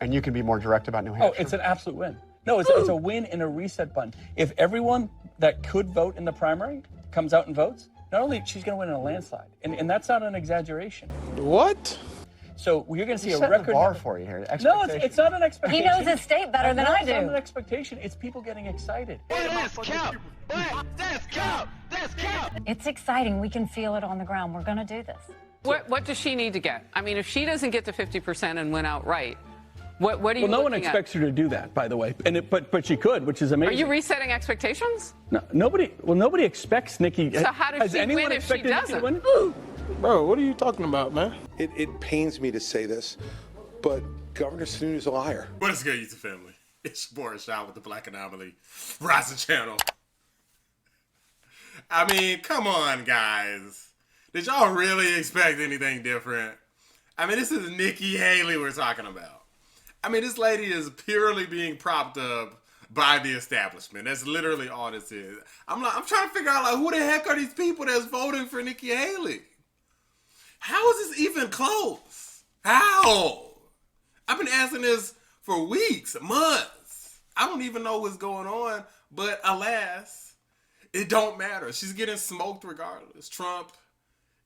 And you can be more direct about New Hampshire. Oh, it's an absolute win. No, it's a win and a reset button. If everyone that could vote in the primary comes out and votes, not only she's going to win in a landslide, and that's not an exaggeration. What? So you're going to see a setting record the bar for you here. No, it's not an expectation. He knows his state better than I do. It's not an expectation. It's people getting excited. Let's count. Let's count. Let's count. It's exciting. We can feel it on the ground. We're going to do this. What does she need to get? I mean, if she doesn't get to 50% and win outright, what are you Well, no one looking expects at? her to do that, by the way. But she could, which is amazing. Are you resetting expectations? No, nobody expects Nikki. So how does she win if she doesn't? Bro, what are you talking about, man? It pains me to say this, but Governor Sununu's a liar. What is good, YouTube family? It's your boy Rashad with the Black Anomaly Rising Channel. I mean, come on, guys. Did y'all really expect anything different? I mean, this is Nikki Haley we're talking about. I mean, this lady is purely being propped up by the establishment. That's literally all this is. I'm trying to figure out, like, who the heck are these people that's voting for Nikki Haley? How is this even close? How? I've been asking this for weeks, months. I don't even know what's going on, but alas, it don't matter. She's getting smoked regardless. Trump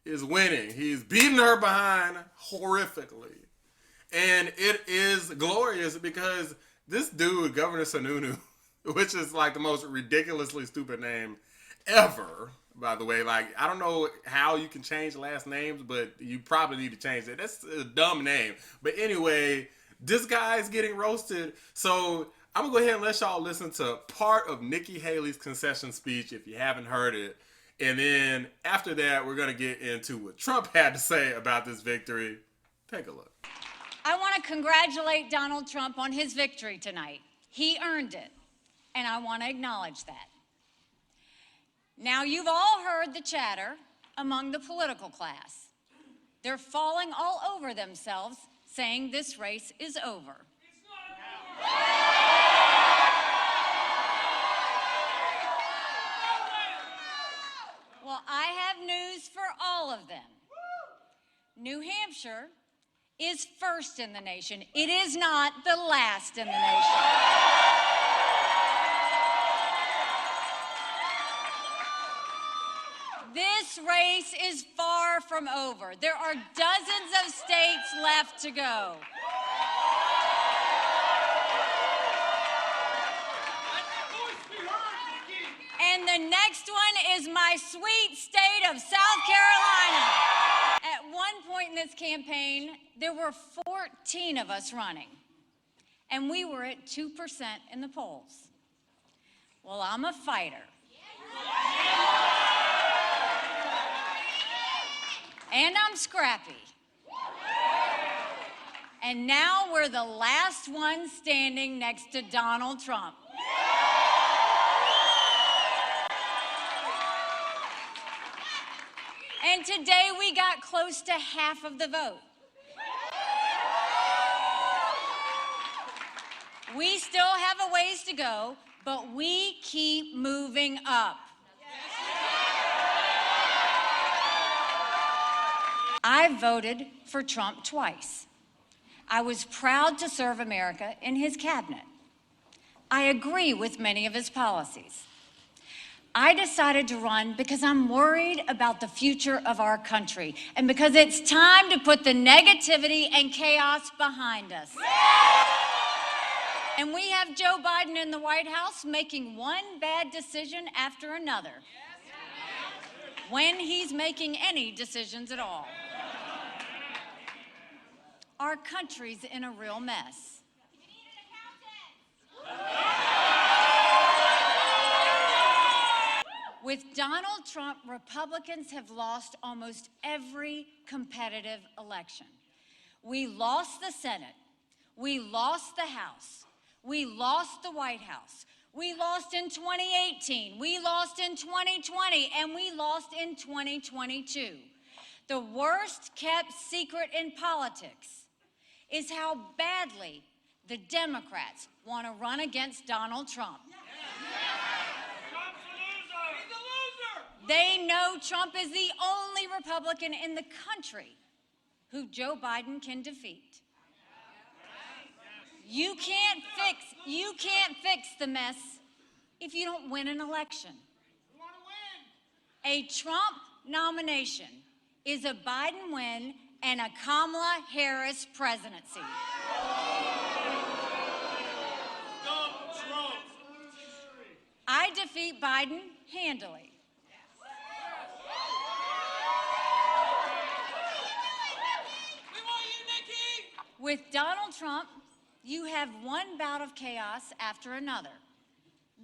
is winning. He's beating her behind horrifically. And it is glorious because this dude, Governor Sununu, which is like the most ridiculously stupid name ever, by the way. Like, I don't know how you can change last names, but you probably need to change it. That's a dumb name. But anyway, this guy's getting roasted. So I'm going to go ahead and let y'all listen to part of Nikki Haley's concession speech if you haven't heard it. And then after that, we're going to get into what Trump had to say about this victory. Take a look. I want to congratulate Donald Trump on his victory tonight. He earned it, and I want to acknowledge that. Now, you've all heard the chatter among the political class. They're falling all over themselves, saying this race is over. Well, I have news for all of them. New Hampshire is first in the nation. It is not the last in the nation. This race is far from over. There are dozens of states left to go. And the next one is my sweet state of South Carolina. At one point in this campaign, there were 14 of us running, and we were at 2% in the polls. Well, I'm a fighter. And I'm scrappy. And now we're the last one standing next to Donald Trump. And today we got close to half of the vote. We still have a ways to go, but we keep moving up. I voted for Trump twice. I was proud to serve America in his cabinet. I agree with many of his policies. I decided to run because I'm worried about the future of our country and because it's time to put the negativity and chaos behind us. And we have Joe Biden in the White House making one bad decision after another, when he's making any decisions at all. Our country's in a real mess. With Donald Trump, Republicans have lost almost every competitive election. We lost the Senate. We lost the House. We lost the White House. We lost in 2018. We lost in 2020. And we lost in 2022. The worst kept secret in politics is how badly the Democrats want to run against Donald Trump. They know Trump is the only Republican in the country who Joe Biden can defeat. You can't fix the mess if you don't win an election. A Trump nomination is a Biden win and a Kamala Harris presidency. I defeat Biden handily. With Donald Trump, you have one bout of chaos after another.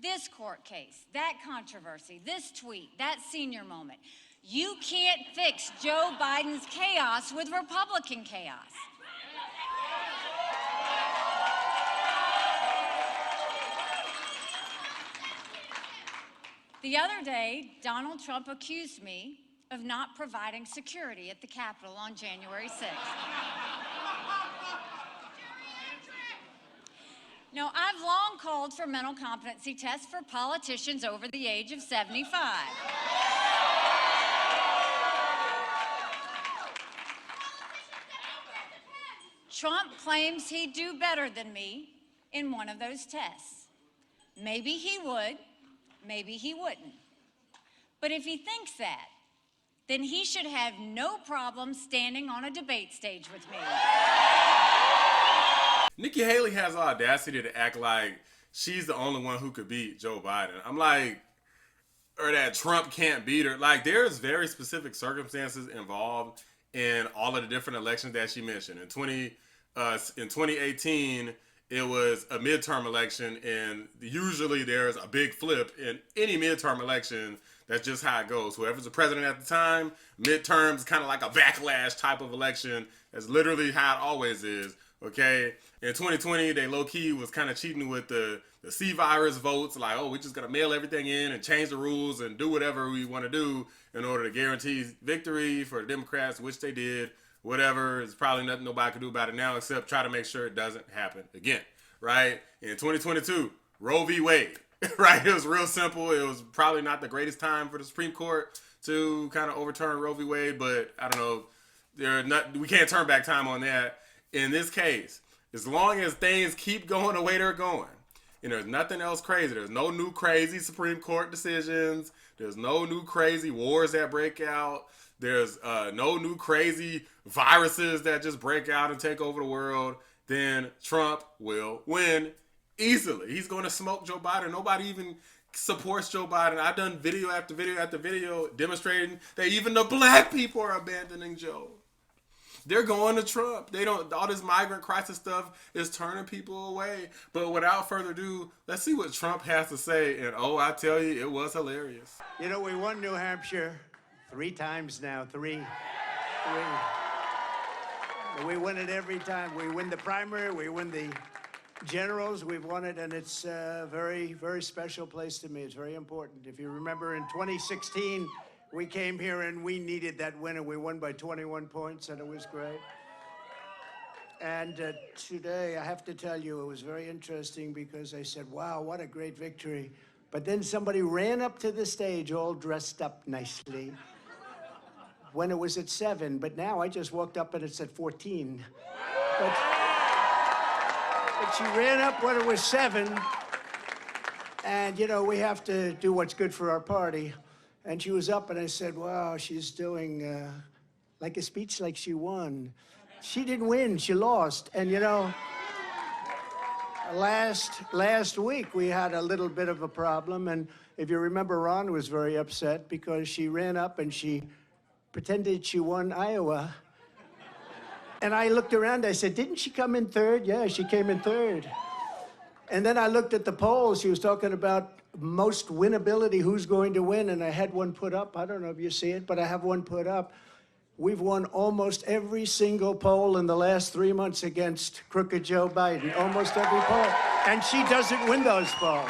This court case, that controversy, this tweet, that senior moment. You can't fix Joe Biden's chaos with Republican chaos. The other day, Donald Trump accused me of not providing security at the Capitol on January 6th. Now, I've long called for mental competency tests for politicians over the age of 75. Trump claims he'd do better than me in one of those tests. Maybe he would, maybe he wouldn't. But if he thinks that, then he should have no problem standing on a debate stage with me. Nikki Haley has the audacity to act like she's the only one who could beat Joe Biden. I'm like, or that Trump can't beat her. Like, there's very specific circumstances involved in all of the different elections that she mentioned. In 2018, it was a midterm election, and usually there's a big flip in any midterm election. That's just how it goes. Whoever's the president at the time, midterms, kind of like a backlash type of election. That's literally how it always is. Okay, in 2020, they low-key was kind of cheating with the C-virus votes, like, oh, we're just going to mail everything in and change the rules and do whatever we want to do in order to guarantee victory for the Democrats, which they did. Whatever, there's probably nothing nobody can do about it now except try to make sure it doesn't happen again, right? In 2022, Roe v. Wade, right? It was real simple. It was probably not the greatest time for the Supreme Court to kind of overturn Roe v. Wade, but I don't know. We can't turn back time on that. In this case, as long as things keep going the way they're going, and there's nothing else crazy, there's no new crazy Supreme Court decisions, there's no new crazy wars that break out, there's no new crazy viruses that just break out and take over the world, then Trump will win easily. He's going to smoke Joe Biden. Nobody even supports Joe Biden. I've done video after video after video demonstrating that even the black people are abandoning Joe. They're going to Trump. They don't. All this migrant crisis stuff is turning people away. But without further ado, let's see what Trump has to say. And oh, I tell you, it was hilarious. You know, we won New Hampshire 3 times now. Three. We win it every time. We win the primary. We win the generals. We've won it, and it's a very, very special place to me. It's very important. If you remember, in 2016. We came here and we needed that win, and we won by 21 points, and it was great. And today, I have to tell you, it was very interesting because I said, wow, what a great victory. But then somebody ran up to the stage all dressed up nicely when it was at 7. But now I just walked up and it's at 14. But she ran up when it was 7. And, you know, we have to do what's good for our party. And she was up, and I said, wow, she's doing like a speech like she won. She didn't win, she lost. And, you know, last week we had a little bit of a problem. And if you remember, Ron was very upset because she ran up and she pretended she won Iowa. And I looked around, I said, didn't she come in 3rd? Yeah, she came in 3rd. And then I looked at the polls. She was talking about most winnability, who's going to win, and I had one put up. I don't know if you see it, but I have one put up. We've won almost every single poll in the last 3 months against crooked Joe Biden, almost every poll. And she doesn't win those polls.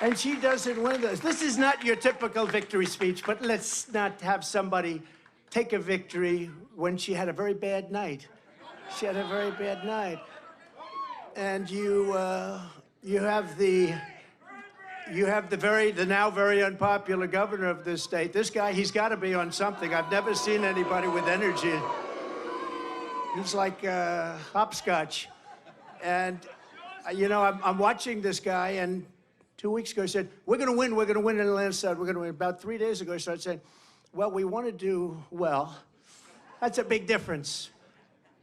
And she doesn't win those. This is not your typical victory speech, but let's not have somebody take a victory when she had a very bad night. She had a very bad night. And you have the now very unpopular governor of this state. This guy, he's got to be on something. I've never seen anybody with energy. He's like hopscotch. And, you know, I'm watching this guy, and 2 weeks ago he said, we're going to win in a landslide, we're going to win. About 3 days ago he started saying, well, we want to do well. That's a big difference.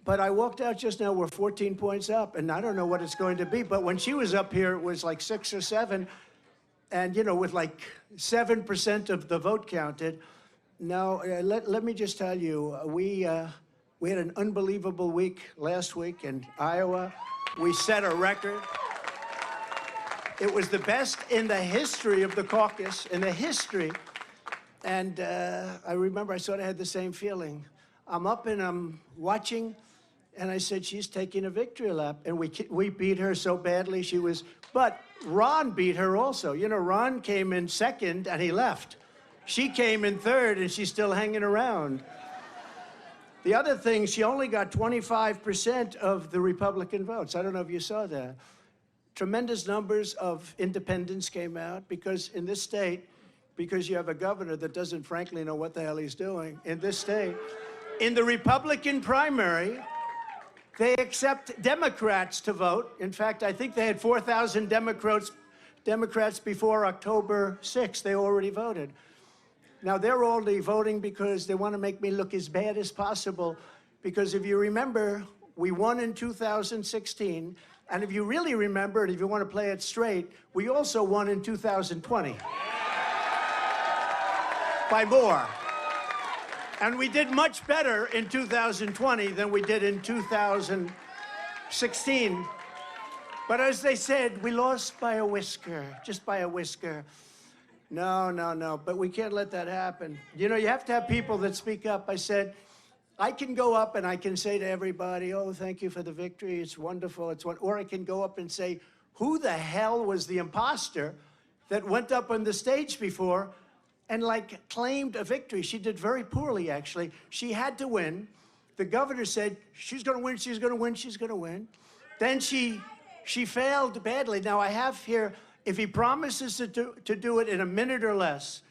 But I walked out just now, we're 14 points up, and I don't know what it's going to be. But when she was up here, it was like 6 or 7. And, you know, with like 7% of the vote counted. Now, let me just tell you, we had an unbelievable week last week in Iowa. We set a record. It was the best in the history of the caucus, in the history. And I remember I sort of had the same feeling. I'm up and I'm watching, and I said, she's taking a victory lap. And we beat her so badly, she was, but Ron beat her also. You know, Ron came in second and he left. She came in third and she's still hanging around. The other thing, she only got 25% of the Republican votes. I don't know if you saw that. Tremendous numbers of independents came out because in this state, because you have a governor that doesn't frankly know what the hell he's doing, in this state, in the Republican primary, they accept Democrats to vote. In fact, I think they had 4,000 Democrats before October 6th. They already voted. Now, they're only voting because they want to make me look as bad as possible. Because if you remember, we won in 2016. And if you really remember, and if you want to play it straight, we also won in 2020. By more. And we did much better in 2020 than we did in 2016. But as they said, we lost by a whisker, just by a whisker. No, but we can't let that happen. You know, you have to have people that speak up. I said, I can go up and I can say to everybody, oh, thank you for the victory, it's wonderful, or I can go up and say, who the hell was the imposter that went up on the stage before and like claimed a victory? She did very poorly, actually. She had to win. The governor said, she's gonna win, she's gonna win, she's gonna win. Then she failed badly. Now I have here, if he promises to do it in a minute or less,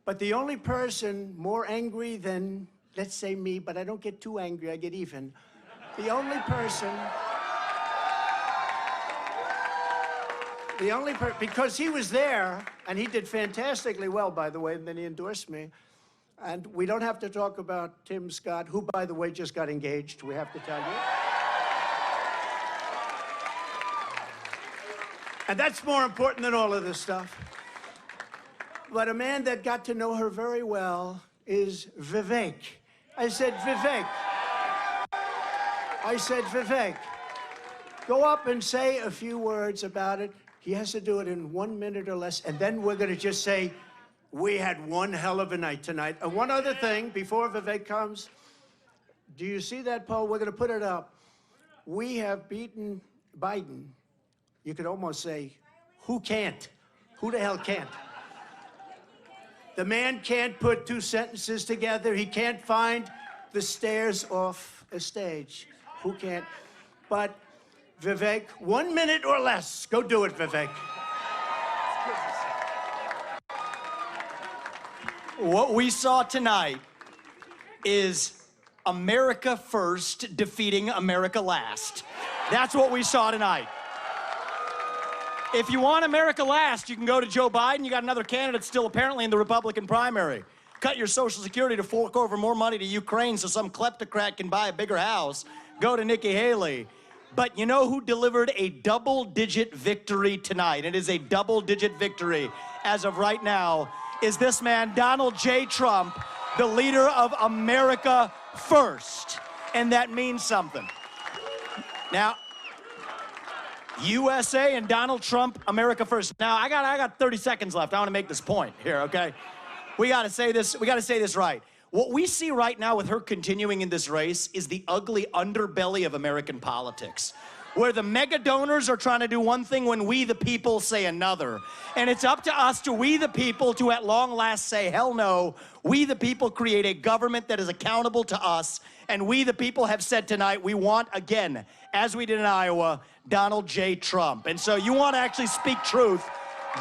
but the only person more angry than, let's say me, but I don't get too angry, I get even. The only person, because he was there, and he did fantastically well, by the way, and then he endorsed me. And we don't have to talk about Tim Scott, who, by the way, just got engaged, we have to tell you. And that's more important than all of this stuff. But a man that got to know her very well is Vivek. I said, Vivek. I said, Vivek, go up and say a few words about it. He has to do it in 1 minute or less, and then we're going to just say, we had one hell of a night tonight. And one other thing, before Vivek comes, do you see that poll? We're going to put it up. We have beaten Biden. You could almost say, who can't? Who the hell can't? The man can't put two sentences together. He can't find the stairs off a stage. Who can't? But Vivek, 1 minute or less. Go do it, Vivek. What we saw tonight is America first defeating America last. That's what we saw tonight. If you want America last, you can go to Joe Biden. You got another candidate still apparently in the Republican primary. Cut your Social Security to fork over more money to Ukraine so some kleptocrat can buy a bigger house. Go to Nikki Haley. But you know who delivered a double-digit victory tonight? It is a double-digit victory as of right now. Is this man, Donald J. Trump, the leader of America First. And that means something. Now, USA and Donald Trump, America First. Now, I got 30 seconds left. I want to make this point here, okay? We got to say this right. What we see right now with her continuing in this race is the ugly underbelly of American politics, where the mega donors are trying to do one thing when we, the people, say another. And it's up to us, we, the people, to at long last say, hell no. We, the people, create a government that is accountable to us. And we, the people, have said tonight, we want, again, as we did in Iowa, Donald J. Trump. And so you want to actually speak truth.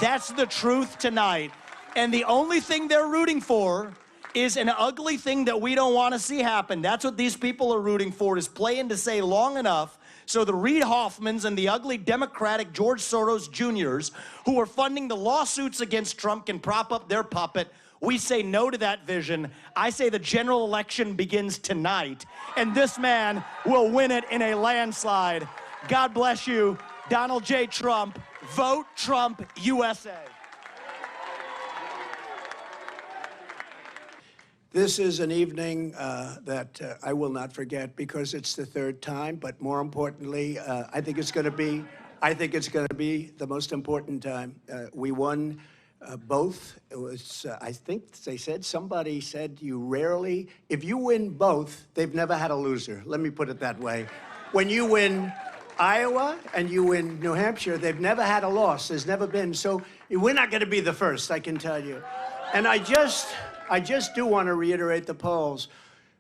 That's the truth tonight. And the only thing they're rooting for is an ugly thing that we don't want to see happen. That's what these people are rooting for, is playing to say long enough so the Reid Hoffmans and the ugly Democratic George Soros Jr.'s who are funding the lawsuits against Trump can prop up their puppet. We say no to that vision. I say the general election begins tonight, and this man will win it in a landslide. God bless you, Donald J. Trump. Vote Trump, USA. This is an evening that I will not forget because it's the third time. But more importantly, I think it's going to be the most important time. We won both. It was I think somebody said you rarely, if you win both, they've never had a loser. Let me put it that way. When you win Iowa and you win New Hampshire, they've never had a loss. There's never been. So we're not going to be the first, I can tell you. And I just do want to reiterate the polls.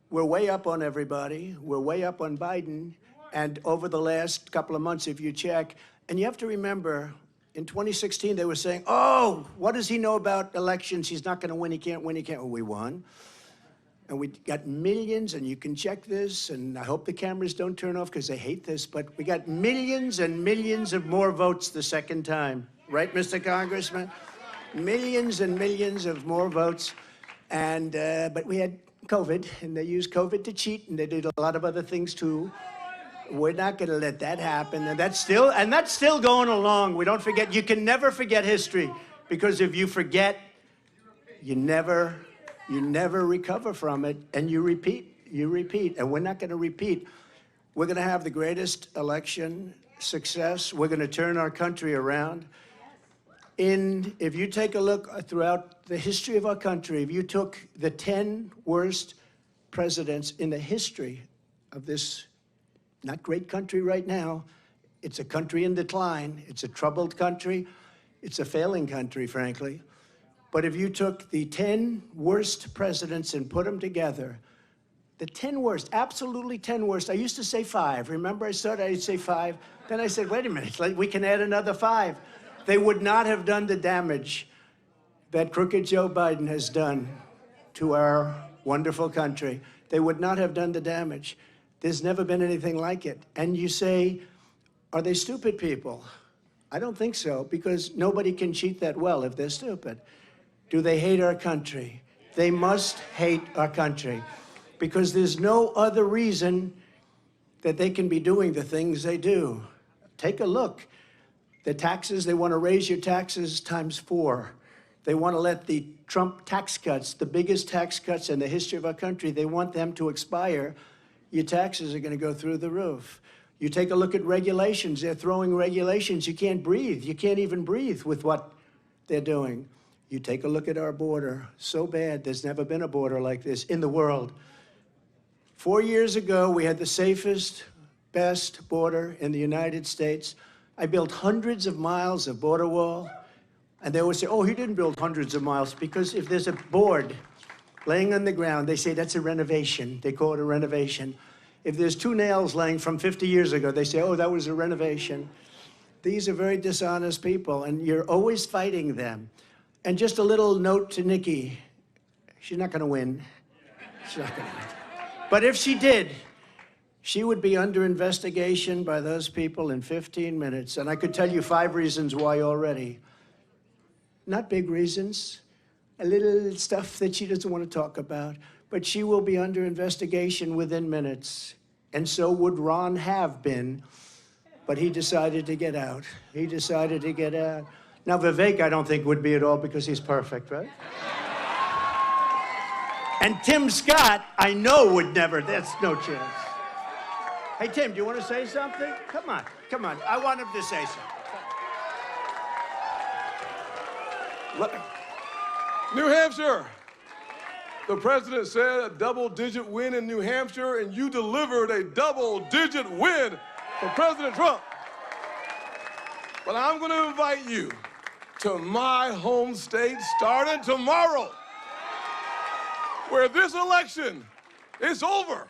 We're way up on everybody. We're way up on Biden. And over the last couple of months, if you check, and you have to remember, in 2016, they were saying, oh, what does he know about elections? He's not going to win. He can't win. He can't. Well, we won. And we got millions, and you can check this, and I hope the cameras don't turn off because they hate this, but we got millions and millions of more votes the second time. Right, Mr. Congressman? Millions and millions of more votes. And but we had COVID, and they used COVID to cheat, and they did a lot of other things too. We're not going to let that happen, and that's still going along. We don't forget. You can never forget history, because if you forget, you never recover from it, and you repeat, and we're not going to repeat. We're going to have the greatest election success. We're going to turn our country around. If you take a look throughout the history of our country, if you took the 10 worst presidents in the history of this not great country right now, it's a country in decline, it's a troubled country, it's a failing country, frankly. But if you took the 10 worst presidents and put them together, the 10 worst, absolutely 10 worst, I used to say 5. Remember I started, I'd say 5. Then I said, wait a minute, we can add another 5. They would not have done the damage that crooked Joe Biden has done to our wonderful country. They would not have done the damage. There's never been anything like it. And you say, are they stupid people? I don't think so, because nobody can cheat that well if they're stupid. Do they hate our country? They must hate our country, because there's no other reason that they can be doing the things they do. Take a look. The taxes, they want to raise your taxes times 4. They want to let the Trump tax cuts, the biggest tax cuts in the history of our country, they want them to expire. Your taxes are going to go through the roof. You take a look at regulations. They're throwing regulations. You can't breathe. You can't even breathe with what they're doing. You take a look at our border. So bad. There's never been a border like this in the world. 4 years ago, we had the safest, best border in the United States. I built hundreds of miles of border wall, and they always say, oh, he didn't build hundreds of miles, because if there's a board laying on the ground, they say that's a renovation. They call it a renovation. If there's 2 nails laying from 50 years ago, they say, oh, that was a renovation. These are very dishonest people, and you're always fighting them. And just a little note to Nikki, she's not going to win. She's not going to win. But if she did, she would be under investigation by those people in 15 minutes. And I could tell you 5 reasons why already. Not big reasons, a little stuff that she doesn't want to talk about, but she will be under investigation within minutes. And so would Ron have been, but he decided to get out. He decided to get out. Now, Vivek, I don't think would be at all, because he's perfect, right? And Tim Scott, I know would never, that's no chance. Hey, Tim, do you want to say something? Come on, come on. I want him to say something. New Hampshire. The president said a double-digit win in New Hampshire, and you delivered a double-digit win for President Trump. But I'm going to invite you to my home state starting tomorrow, where this election is over.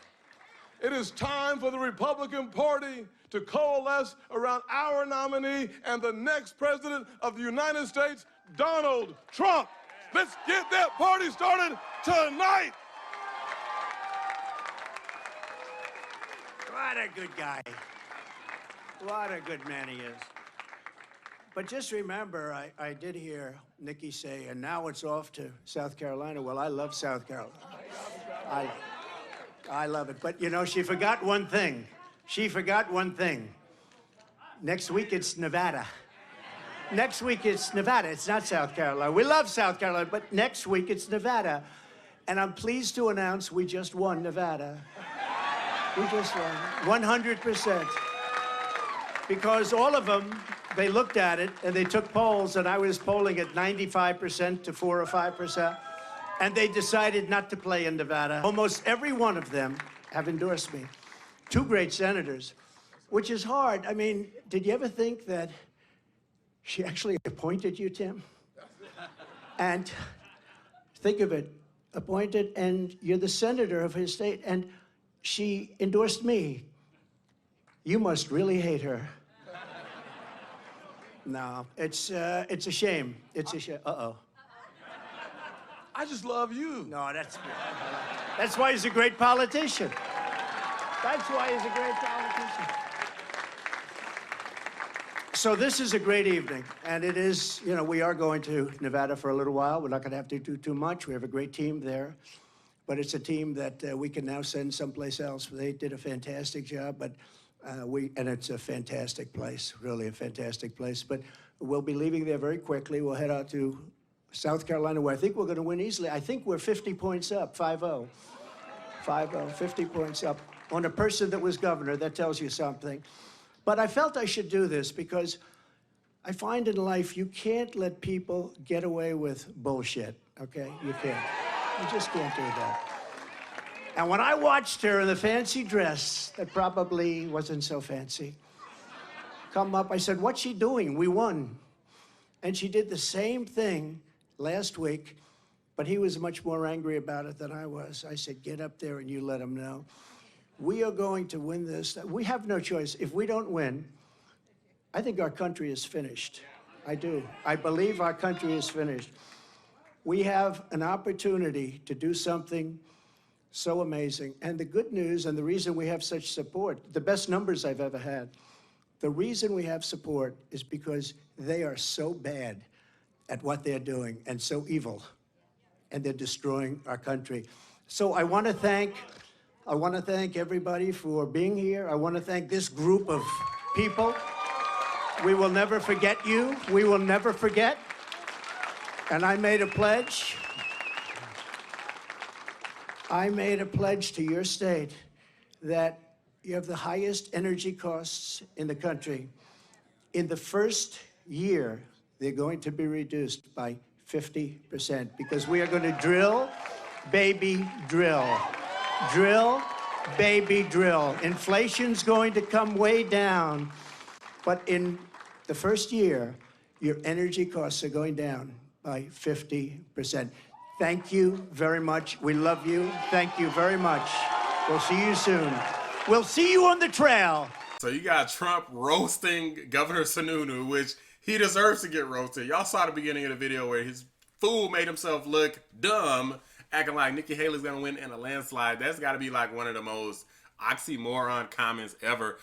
It is time for the Republican Party to coalesce around our nominee and the next president of the United States, Donald Trump. Let's get that party started tonight. What a good guy. What a good man he is. But just remember, I did hear Nikki say, and now it's off to South Carolina. Well, I love South Carolina. I love it. But, you know, she forgot one thing. She forgot one thing. Next week, it's Nevada. Next week, it's Nevada. It's not South Carolina. We love South Carolina, but next week, it's Nevada. And I'm pleased to announce we just won Nevada. We just won 100%. Because all of them, they looked at it and they took polls, and I was polling at 95% to 4 or 5%, and they decided not to play in Nevada. Almost every one of them have endorsed me. 2 great senators, which is hard. I mean, did you ever think that she actually appointed you, Tim? And think of it, appointed, and you're the senator of his state, and she endorsed me. You must really hate her. No, it's a shame. It's a shame. Uh-oh. I just love you. No, that's why he's a great politician. That's why he's a great politician. So this is a great evening, and it is, you know, we are going to Nevada for a little while. We're not going to have to do too much. We have a great team there, but it's a team that we can now send someplace else. They did a fantastic job, but and it's a fantastic place, really a fantastic place. But we'll be leaving there very quickly. We'll head out to South Carolina, where I think we're going to win easily. I think we're 50 points up, 5-0. 5-0, 50 points up on a person that was governor. That tells you something. But I felt I should do this because I find in life you can't let people get away with bullshit, okay? You can't. You just can't do that. And when I watched her in the fancy dress that probably wasn't so fancy come up, I said, what's she doing? We won. And she did the same thing last week, but he was much more angry about it than I was. I said, get up there and you let him know. We are going to win this. We have no choice. If we don't win, I think our country is finished. I do. I believe our country is finished. We have an opportunity to do something so amazing. And the good news, and the reason we have such support, the best numbers I've ever had, the reason we have support is because they are so bad at what they're doing and so evil, and they're destroying our country. So I want to thank everybody for being here. I want to thank this group of people. We will never forget you. We will never forget. And I made a pledge. I made a pledge to your state that you have the highest energy costs in the country. In the first year, they're going to be reduced by 50% because we are going to drill, baby, drill. Drill, baby, drill. Inflation's going to come way down, but in the first year, your energy costs are going down by 50%. Thank you very much. We love you. Thank you very much. We'll see you soon. We'll see you on the trail. So you got Trump roasting Governor Sununu, which he deserves to get roasted. Y'all saw the beginning of the video where his fool made himself look dumb, acting like Nikki Haley's going to win in a landslide. That's got to be like one of the most oxymoron comments ever.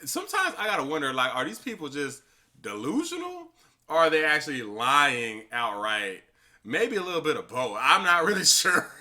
Sometimes I got to wonder, like, are these people just delusional or are they actually lying outright? Maybe a little bit of both. I'm not really sure.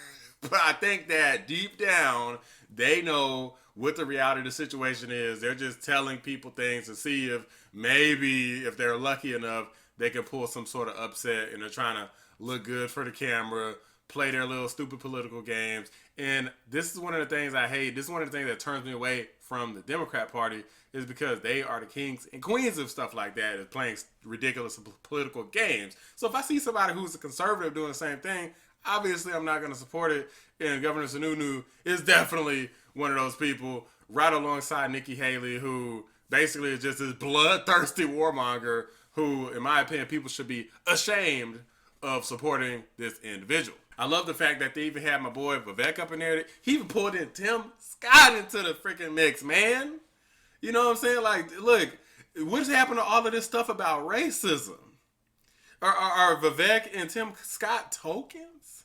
But I think that deep down, they know what the reality of the situation is. They're just telling people things to see if maybe, if they're lucky enough, they can pull some sort of upset, and they're trying to look good for the camera, play their little stupid political games. And this is one of the things I hate. This is one of the things that turns me away from the Democrat Party, is because they are the kings and queens of stuff like that, is playing ridiculous political games. So if I see somebody who's a conservative doing the same thing, obviously I'm not going to support it. And Governor Sununu is definitely one of those people, right alongside Nikki Haley, who basically is just this bloodthirsty warmonger who, in my opinion, people should be ashamed of supporting this individual. I love the fact that they even had my boy Vivek up in there. He even pulled in Tim Scott into the freaking mix, man. You know what I'm saying? Like, look, what's happened to all of this stuff about racism? Are Vivek and Tim Scott tokens?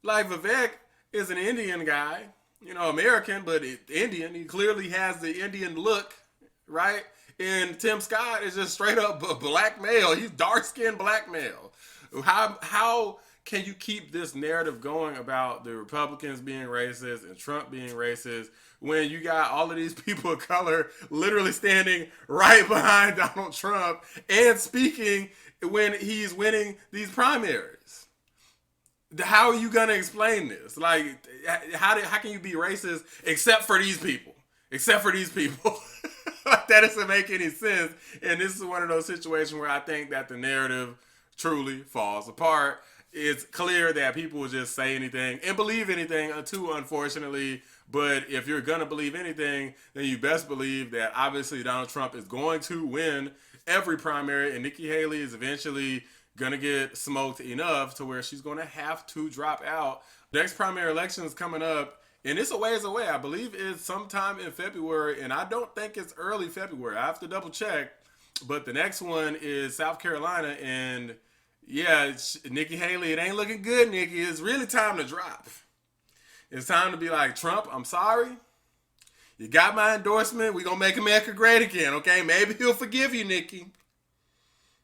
Like, Vivek is an Indian guy, you know, American, but Indian. He clearly has the Indian look, right? And Tim Scott is just straight up black male. He's dark-skinned black male. How can you keep this narrative going about the Republicans being racist and Trump being racist when you got all of these people of color literally standing right behind Donald Trump and speaking when he's winning these primaries? How are you going to explain this? Like, how can you be racist except for these people? Except for these people. Like, that doesn't make any sense. And this is one of those situations where I think that the narrative truly falls apart. It's clear that people will just say anything and believe anything too, unfortunately. But if you're going to believe anything, then you best believe that obviously Donald Trump is going to win every primary, and Nikki Haley is eventually going to get smoked enough to where she's going to have to drop out. Next primary election is coming up, and it's a ways away. I believe it's sometime in February, and I don't think it's early February. I have to double check. But the next one is South Carolina, and yeah, Nikki Haley, it ain't looking good, Nikki. It's really time to drop. It's time to be like, Trump, I'm sorry. You got my endorsement. We're going to make America great again, okay? Maybe he'll forgive you, Nikki.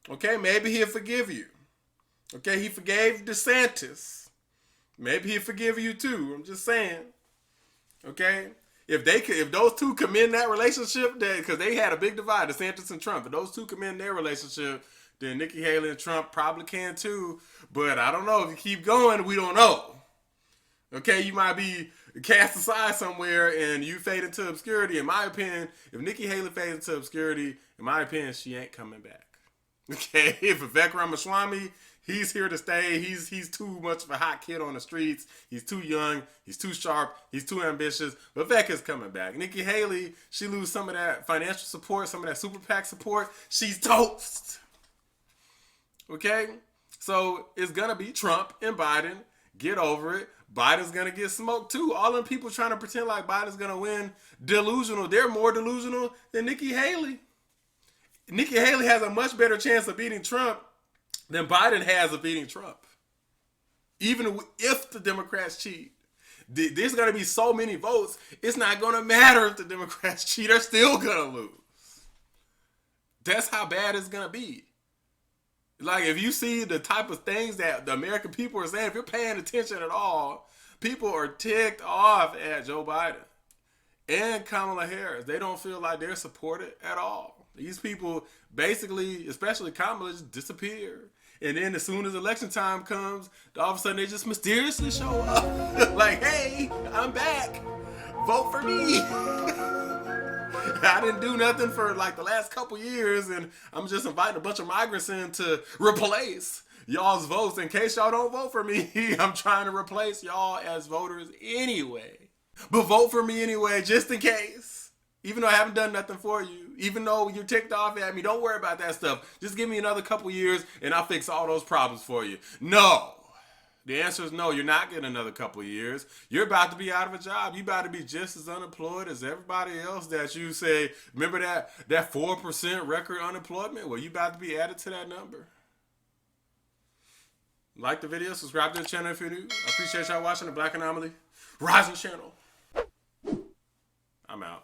Okay, maybe he'll forgive you. Okay, he forgave DeSantis. Maybe he'll forgive you too. I'm just saying. Okay? If those two commend that relationship, because they had a big divide, DeSantis and Trump, if those two commend their relationship, then Nikki Haley and Trump probably can too. But I don't know. If you keep going, we don't know. Okay, you might be cast aside somewhere and you fade into obscurity. In my opinion, if Nikki Haley fades into obscurity, in my opinion, she ain't coming back. Okay, if Vivek Ramaswamy, he's here to stay. He's too much of a hot kid on the streets. He's too young. He's too sharp. He's too ambitious. Vivek is coming back. Nikki Haley, she lose some of that financial support, some of that super PAC support. She's toast. Okay, so it's gonna be Trump and Biden. Get over it. Biden's gonna get smoked too. All them people trying to pretend like Biden's gonna win, delusional. They're more delusional than Nikki Haley. Nikki Haley has a much better chance of beating Trump than Biden has of beating Trump. Even if the Democrats cheat. There's going to be so many votes, it's not going to matter if the Democrats cheat. They're still going to lose. That's how bad it's going to be. Like, if you see the type of things that the American people are saying, if you're paying attention at all, people are ticked off at Joe Biden and Kamala Harris. They don't feel like they're supported at all. These people basically, especially Kamala, just disappear. And then as soon as election time comes, all of a sudden they just mysteriously show up. Like, hey, I'm back. Vote for me. I didn't do nothing for like the last couple years, and I'm just inviting a bunch of migrants in to replace y'all's votes. In case y'all don't vote for me, I'm trying to replace y'all as voters anyway. But vote for me anyway, just in case. Even though I haven't done nothing for you, even though you're ticked off at me, don't worry about that stuff. Just give me another couple years and I'll fix all those problems for you. No. The answer is no, you're not getting another couple years. You're about to be out of a job. You're about to be just as unemployed as everybody else that you say, remember that 4% record unemployment? Well, you about to be added to that number. Like the video, subscribe to the channel if you're new. I appreciate y'all watching the Black Anomaly Rising channel. I'm out.